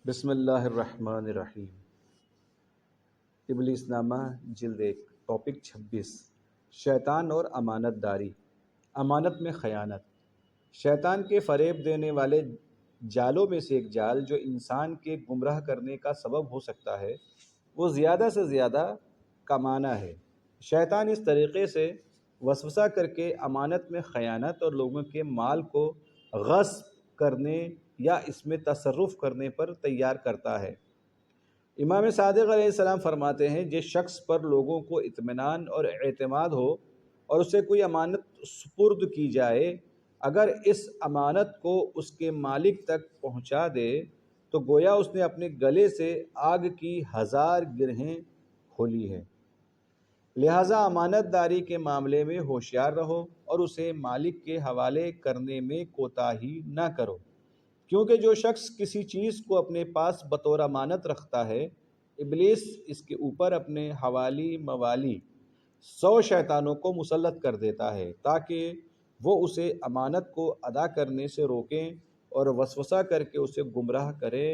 بسم اللہ الرحمن الرحیم۔ ابلیس نامہ جلد 1 ٹاپک 26 شیطان اور امانت داری۔ امانت میں خیانت۔ شیطان کے فریب دینے والے جالوں میں سے ایک جال جو انسان کے گمراہ کرنے کا سبب ہو سکتا ہے وہ زیادہ سے زیادہ کمانا ہے۔ شیطان اس طریقے سے وسوسہ کر کے امانت میں خیانت اور لوگوں کے مال کو غصب کرنے یا اس میں تصرف کرنے پر تیار کرتا ہے۔ امام صادق علیہ السلام فرماتے ہیں جس شخص پر لوگوں کو اطمینان اور اعتماد ہو اور اسے کوئی امانت سپرد کی جائے، اگر اس امانت کو اس کے مالک تک پہنچا دے تو گویا اس نے اپنے گلے سے آگ کی 1000 گرہیں کھولی ہے۔ لہٰذا امانت داری کے معاملے میں ہوشیار رہو اور اسے مالک کے حوالے کرنے میں کوتاہی نہ کرو، کیونکہ جو شخص کسی چیز کو اپنے پاس بطور امانت رکھتا ہے، ابلیس اس کے اوپر اپنے حوالی موالی 100 شیطانوں کو مسلط کر دیتا ہے تاکہ وہ اسے امانت کو ادا کرنے سے روکیں اور وسوسہ کر کے اسے گمراہ کرے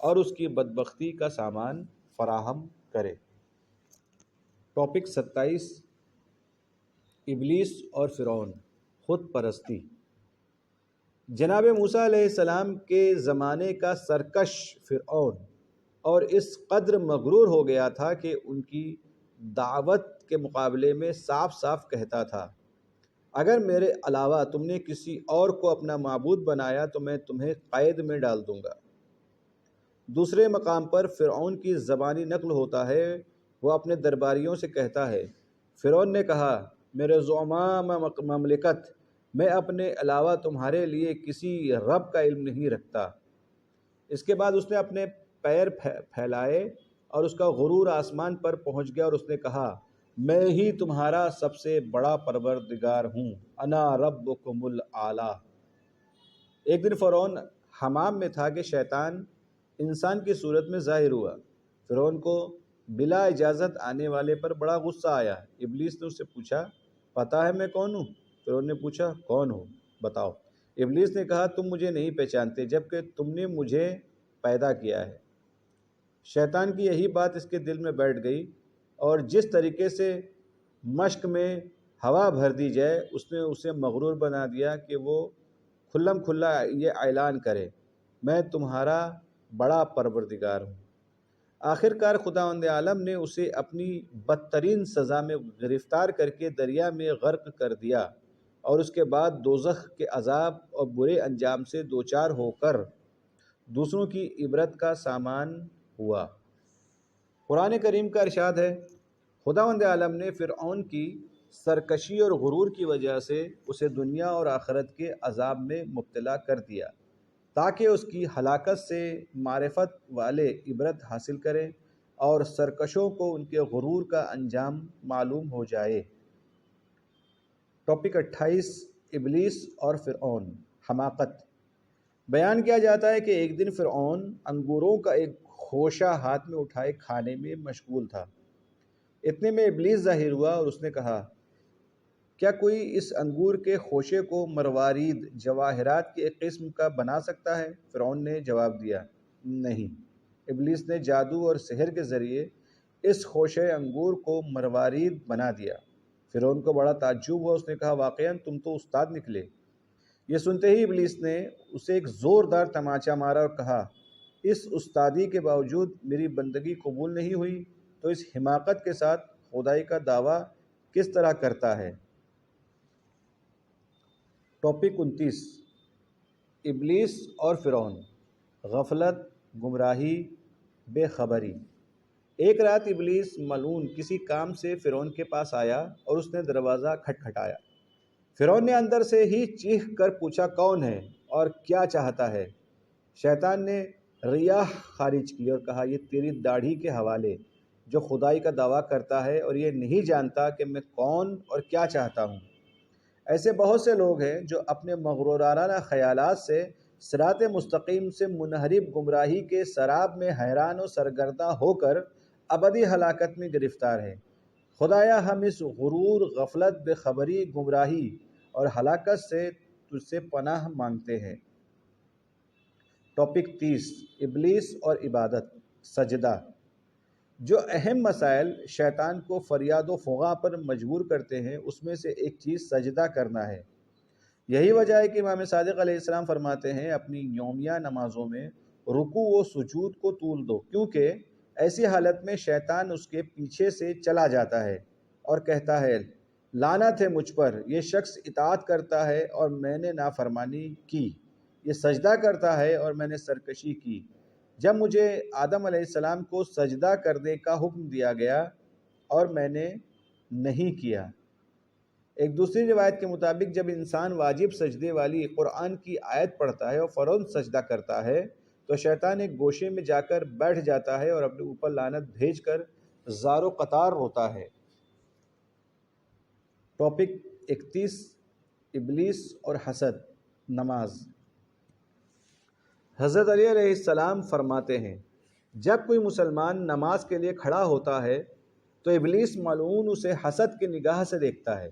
اور اس کی بدبختی کا سامان فراہم کرے۔ ٹاپک 27 ابلیس اور فرعون، خود پرستی۔ جناب موسیٰ علیہ السلام کے زمانے کا سرکش فرعون اور اس قدر مغرور ہو گیا تھا کہ ان کی دعوت کے مقابلے میں صاف صاف کہتا تھا، اگر میرے علاوہ تم نے کسی اور کو اپنا معبود بنایا تو میں تمہیں قید میں ڈال دوں گا۔ دوسرے مقام پر فرعون کی زبانی نقل ہوتا ہے، وہ اپنے درباریوں سے کہتا ہے، فرعون نے کہا، میرے زعماء مملکت، میں اپنے علاوہ تمہارے لیے کسی رب کا علم نہیں رکھتا۔ اس کے بعد اس نے اپنے پیر پھیلائے اور اس کا غرور آسمان پر پہنچ گیا اور اس نے کہا، میں ہی تمہارا سب سے بڑا پروردگار ہوں، انا ربکم الاعلی۔ ایک دن فرعون حمام میں تھا کہ شیطان انسان کی صورت میں ظاہر ہوا۔ فرعون کو بلا اجازت آنے والے پر بڑا غصہ آیا۔ ابلیس نے اس سے پوچھا، پتہ ہے میں کون ہوں؟ فرعون نے پوچھا، کون ہو بتاؤ۔ ابلیس نے کہا، تم مجھے نہیں پہچانتے جبکہ تم نے مجھے پیدا کیا ہے۔ شیطان کی یہی بات اس کے دل میں بیٹھ گئی اور جس طریقے سے مشک میں ہوا بھر دی جائے اس نے اسے مغرور بنا دیا کہ وہ کھلم کھلا یہ اعلان کرے، میں تمہارا بڑا پروردگار ہوں۔ آخرکار خداوند عالم نے اسے اپنی بدترین سزا میں گرفتار کر کے دریا میں غرق کر دیا اور اس کے بعد دوزخ کے عذاب اور برے انجام سے دوچار ہو کر دوسروں کی عبرت کا سامان ہوا۔ قرآن کریم کا ارشاد ہے، خداوند عالم نے فرعون کی سرکشی اور غرور کی وجہ سے اسے دنیا اور آخرت کے عذاب میں مبتلا کر دیا تاکہ اس کی ہلاکت سے معرفت والے عبرت حاصل کریں اور سرکشوں کو ان کے غرور کا انجام معلوم ہو جائے۔ ٹاپک 28 ابلیس اور فرعون، حماقت۔ بیان کیا جاتا ہے کہ ایک دن فرعون انگوروں کا ایک خوشہ ہاتھ میں اٹھائے کھانے میں مشغول تھا۔ اتنے میں ابلیس ظاہر ہوا اور اس نے کہا، کیا کوئی اس انگور کے خوشے کو مروارید جواہرات کی ایک قسم کا بنا سکتا ہے؟ فرعون نے جواب دیا، نہیں۔ ابلیس نے جادو اور سحر کے ذریعے اس خوشے انگور کو مروارید بنا دیا۔ فرعون کو بڑا تعجب ہوا، اس نے کہا، واقعاً تم تو استاد نکلے۔ یہ سنتے ہی ابلیس نے اسے ایک زوردار تماچا مارا اور کہا، اس استادی کے باوجود میری بندگی قبول نہیں ہوئی تو اس حماقت کے ساتھ خدائی کا دعویٰ کس طرح کرتا ہے؟ ٹاپک 29 ابلیس اور فرعون، غفلت، گمراہی، بے خبری۔ ایک رات ابلیس ملعون کسی کام سے فرعون کے پاس آیا اور اس نے دروازہ کھٹکھٹایا۔ فرعون نے اندر سے ہی چیخ کر پوچھا، کون ہے اور کیا چاہتا ہے؟ شیطان نے ریاح خارج کی اور کہا، یہ تیری داڑھی کے حوالے جو خدائی کا دعویٰ کرتا ہے اور یہ نہیں جانتا کہ میں کون اور کیا چاہتا ہوں۔ ایسے بہت سے لوگ ہیں جو اپنے مغرورانہ خیالات سے صراط مستقیم سے منحرف گمراہی کے سراب میں حیران و سرگرداں ہو کر ابدی ہلاکت میں گرفتار ہیں۔ خدایا ہم اس غرور، غفلت، بے خبری، گمراہی اور ہلاکت سے تجھ سے پناہ مانگتے ہیں۔ ٹاپک 30 ابلیس اور عبادت سجدہ۔ جو اہم مسائل شیطان کو فریاد و فغاں پر مجبور کرتے ہیں اس میں سے ایک چیز سجدہ کرنا ہے۔ یہی وجہ ہے کہ امام صادق علیہ السلام فرماتے ہیں اپنی یومیہ نمازوں میں رکوع و سجود کو طول دو، کیونکہ ایسی حالت میں شیطان اس کے پیچھے سے چلا جاتا ہے اور کہتا ہے لعنت ہے مجھ پر، یہ شخص اطاعت کرتا ہے اور میں نے نافرمانی کی، یہ سجدہ کرتا ہے اور میں نے سرکشی کی۔ جب مجھے آدم علیہ السلام کو سجدہ کرنے کا حکم دیا گیا اور میں نے نہیں کیا۔ ایک دوسری روایت کے مطابق جب انسان واجب سجدے والی قرآن کی آیت پڑھتا ہے اور فوراً سجدہ کرتا ہے تو شیطان ایک گوشے میں جا کر بیٹھ جاتا ہے اور اپنے اوپر لعنت بھیج کر زار و قطار روتا ہے۔ ٹاپک 31 ابلیس اور حسد نماز۔ حضرت علی علیہ السلام فرماتے ہیں جب کوئی مسلمان نماز کے لیے کھڑا ہوتا ہے تو ابلیس ملعون اسے حسد کی نگاہ سے دیکھتا ہے،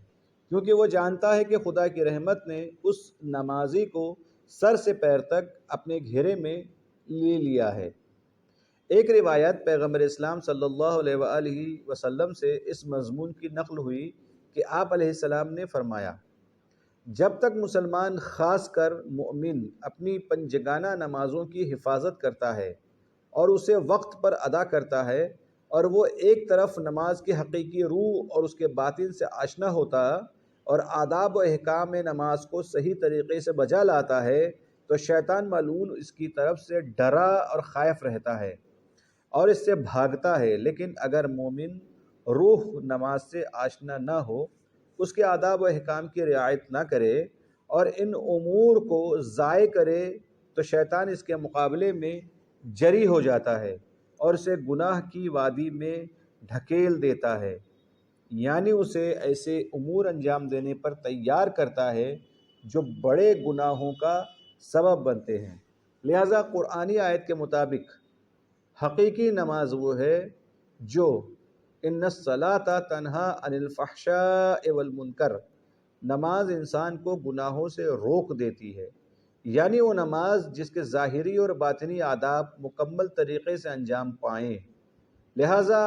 کیونکہ وہ جانتا ہے کہ خدا کی رحمت نے اس نمازی کو سر سے پیر تک اپنے گھیرے میں لے لیا ہے۔ ایک روایت پیغمبر اسلام صلی اللہ علیہ وآلہ وسلم سے اس مضمون کی نقل ہوئی کہ آپ علیہ السلام نے فرمایا جب تک مسلمان خاص کر مومن اپنی پنجگانہ نمازوں کی حفاظت کرتا ہے اور اسے وقت پر ادا کرتا ہے اور وہ ایک طرف نماز کی حقیقی روح اور اس کے باطن سے آشنا ہوتا اور آداب و احکام نماز کو صحیح طریقے سے بجا لاتا ہے تو شیطان ملعون اس کی طرف سے ڈرا اور خائف رہتا ہے اور اس سے بھاگتا ہے۔ لیکن اگر مومن روح نماز سے آشنا نہ ہو، اس کے آداب و احکام کی رعایت نہ کرے اور ان امور کو ضائع کرے تو شیطان اس کے مقابلے میں جری ہو جاتا ہے اور اسے گناہ کی وادی میں ڈھکیل دیتا ہے، یعنی اسے ایسے امور انجام دینے پر تیار کرتا ہے جو بڑے گناہوں کا سبب بنتے ہیں۔ لہذا قرآنی آیت کے مطابق حقیقی نماز وہ ہے جو ان الصلاۃ تنہا عن الفحشاء والمنکر، نماز انسان کو گناہوں سے روک دیتی ہے، یعنی وہ نماز جس کے ظاہری اور باطنی آداب مکمل طریقے سے انجام پائیں۔ لہذا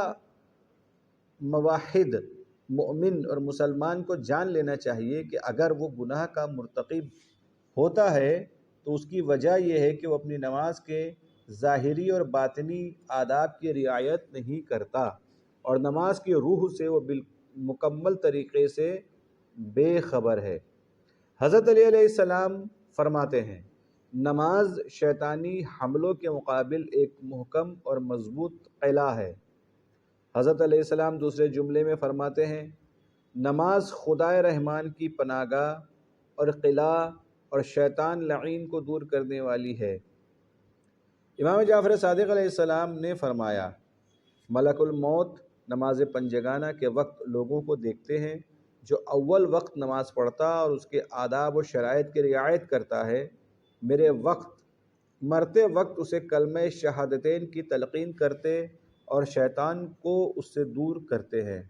موحد مومن اور مسلمان کو جان لینا چاہیے کہ اگر وہ گناہ کا مرتکب ہوتا ہے تو اس کی وجہ یہ ہے کہ وہ اپنی نماز کے ظاہری اور باطنی آداب کی رعایت نہیں کرتا اور نماز کی روح سے وہ مکمل طریقے سے بے خبر ہے۔ حضرت علی علیہ السلام فرماتے ہیں نماز شیطانی حملوں کے مقابل ایک محکم اور مضبوط قلعہ ہے۔ حضرت علیہ السلام دوسرے جملے میں فرماتے ہیں نماز خدائے رحمان کی پناہ گاہ اور قلعہ اور شیطان لعین کو دور کرنے والی ہے۔ امام جعفر صادق علیہ السلام نے فرمایا ملک الموت نماز پنجگانہ کے وقت لوگوں کو دیکھتے ہیں جو اول وقت نماز پڑھتا اور اس کے آداب و شرائط کی رعایت کرتا ہے، میرے وقت مرتے وقت اسے کلمہ شہادتین کی تلقین کرتے اور شیطان کو اس سے دور کرتے ہیں۔